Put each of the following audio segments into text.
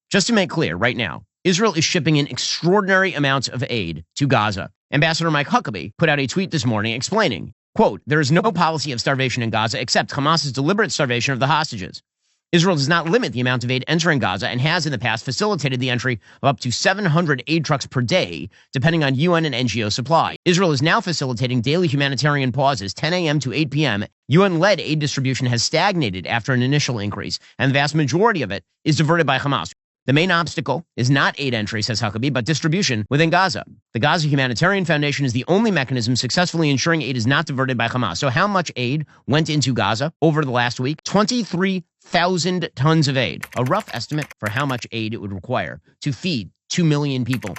Just to make clear right now, Israel is shipping in extraordinary amounts of aid to Gaza. Ambassador Mike Huckabee put out a tweet this morning explaining, quote, "There is no policy of starvation in Gaza except Hamas's deliberate starvation of the hostages. Israel does not limit the amount of aid entering Gaza and has in the past facilitated the entry of up to 700 aid trucks per day, depending on UN and NGO supply. Israel is now facilitating daily humanitarian pauses, 10 a.m. to 8 p.m. UN-led aid distribution has stagnated after an initial increase, and the vast majority of it is diverted by Hamas. The main obstacle is not aid entry, says Huckabee, but distribution within Gaza. The Gaza Humanitarian Foundation is the only mechanism successfully ensuring aid is not diverted by Hamas." So how much aid went into Gaza over the last week? 23,000 tons of aid. A rough estimate for how much aid it would require to feed 2 million people.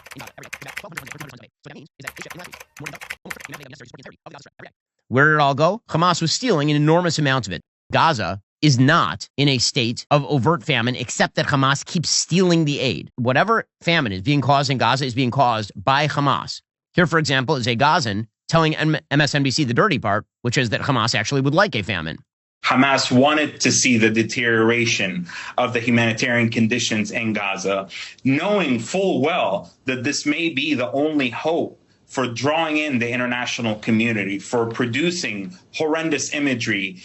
Where did it all go? Hamas was stealing an enormous amount of it. Gaza is not in a state of overt famine, except that Hamas keeps stealing the aid. Whatever famine is being caused in Gaza is being caused by Hamas. Here, for example, is a Gazan telling MSNBC the dirty part, which is that Hamas actually would like a famine. Hamas wanted to see the deterioration of the humanitarian conditions in Gaza, knowing full well that this may be the only hope for drawing in the international community, for producing horrendous imagery.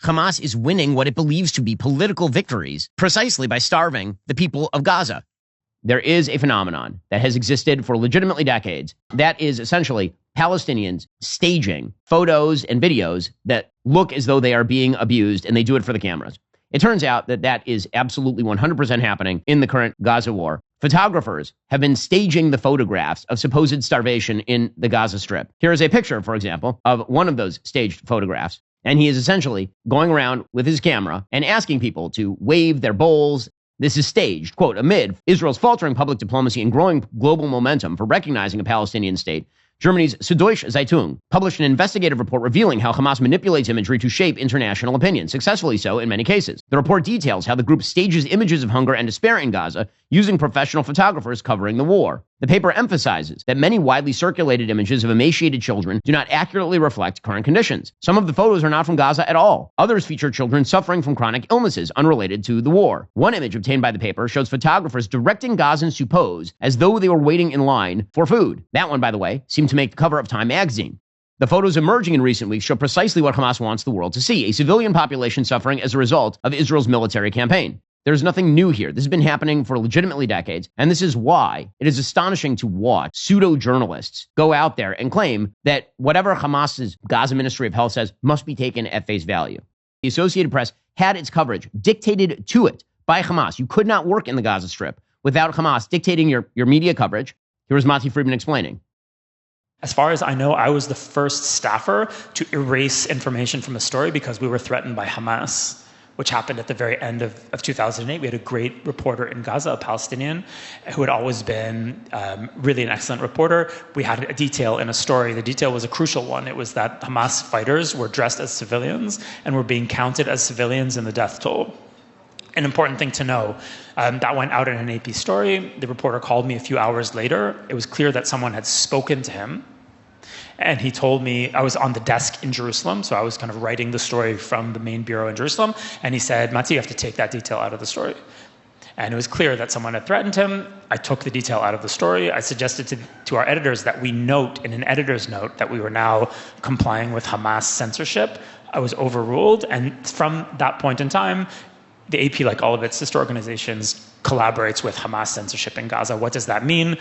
Hamas is winning what it believes to be political victories precisely by starving the people of Gaza. There is a phenomenon that has existed for legitimately decades that is essentially Palestinians staging photos and videos that look as though they are being abused, and they do it for the cameras. It turns out that that is absolutely 100% happening in the current Gaza war. Photographers have been staging the photographs of supposed starvation in the Gaza Strip. Here is a picture, for example, of one of those staged photographs. And he is essentially going around with his camera and asking people to wave their bowls. This is staged, quote, amid Israel's faltering public diplomacy and growing global momentum for recognizing a Palestinian state. Germany's Süddeutsche Zeitung published an investigative report revealing how Hamas manipulates imagery to shape international opinion, successfully so in many cases. The report details how the group stages images of hunger and despair in Gaza using professional photographers covering the war. The paper emphasizes that many widely circulated images of emaciated children do not accurately reflect current conditions. Some of the photos are not from Gaza at all. Others feature children suffering from chronic illnesses unrelated to the war. One image obtained by the paper shows photographers directing Gazans to pose as though they were waiting in line for food. That one, by the way, seemed to make the cover of Time magazine. The photos emerging in recent weeks show precisely what Hamas wants the world to see, a civilian population suffering as a result of Israel's military campaign. There's nothing new here. This has been happening for legitimately decades, and this is why it is astonishing to watch pseudo-journalists go out there and claim that whatever Hamas's Gaza Ministry of Health says must be taken at face value. The Associated Press had its coverage dictated to it by Hamas. You could not work in the Gaza Strip without Hamas dictating your media coverage. Here was Mati Friedman explaining. As far as I know, I was the first staffer to erase information from a story because we were threatened by Hamas, which happened at the very end of 2008. We had a great reporter in Gaza, a Palestinian, who had always been really an excellent reporter. We had a detail in a story. The detail was a crucial one. It was that Hamas fighters were dressed as civilians and were being counted as civilians in the death toll. An important thing to know, that went out in an AP story. The reporter called me a few hours later. It was clear that someone had spoken to him. And he told me, I was on the desk in Jerusalem, so I was kind of writing the story from the main bureau in Jerusalem. And he said, Mati, you have to take that detail out of the story. And it was clear that someone had threatened him. I took the detail out of the story. I suggested to our editors that we note in an editor's note that we were now complying with Hamas censorship. I was overruled. And from that point in time, the AP, like all of its sister organizations, collaborates with Hamas censorship in Gaza. What does that mean?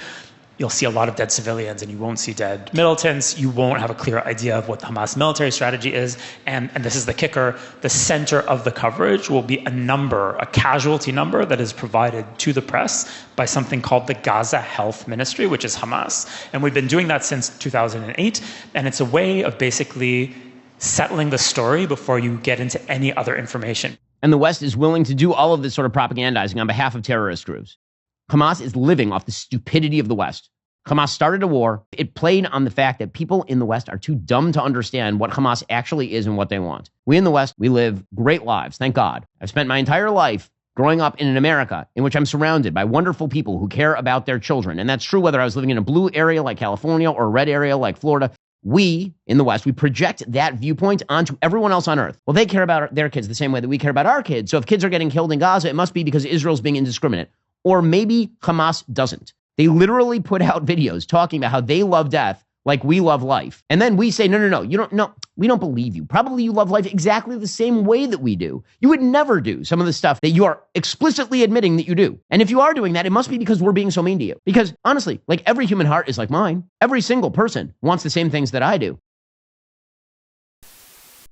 You'll see a lot of dead civilians and you won't see dead militants. You won't have a clear idea of what the Hamas military strategy is. And this is the kicker, the center of the coverage will be a number, a casualty number that is provided to the press by something called the Gaza Health Ministry, which is Hamas. And we've been doing that since 2008. And it's a way of basically settling the story before you get into any other information. And the West is willing to do all of this sort of propagandizing on behalf of terrorist groups. Hamas is living off the stupidity of the West. Hamas started a war. It played on the fact that people in the West are too dumb to understand what Hamas actually is and what they want. We in the West, we live great lives, thank God. I've spent my entire life growing up in an America in which I'm surrounded by wonderful people who care about their children. And that's true whether I was living in a blue area like California or a red area like Florida. We, in the West, we project that viewpoint onto everyone else on earth. Well, they care about their kids the same way that we care about our kids. So if kids are getting killed in Gaza, it must be because Israel's being indiscriminate. Or maybe Hamas doesn't. They literally put out videos talking about how they love death like we love life. And then we say, no, we don't believe you. Probably you love life exactly the same way that we do. You would never do some of the stuff that you are explicitly admitting that you do. And if you are doing that, it must be because we're being so mean to you. Because honestly, like every human heart is like mine. Every single person wants the same things that I do.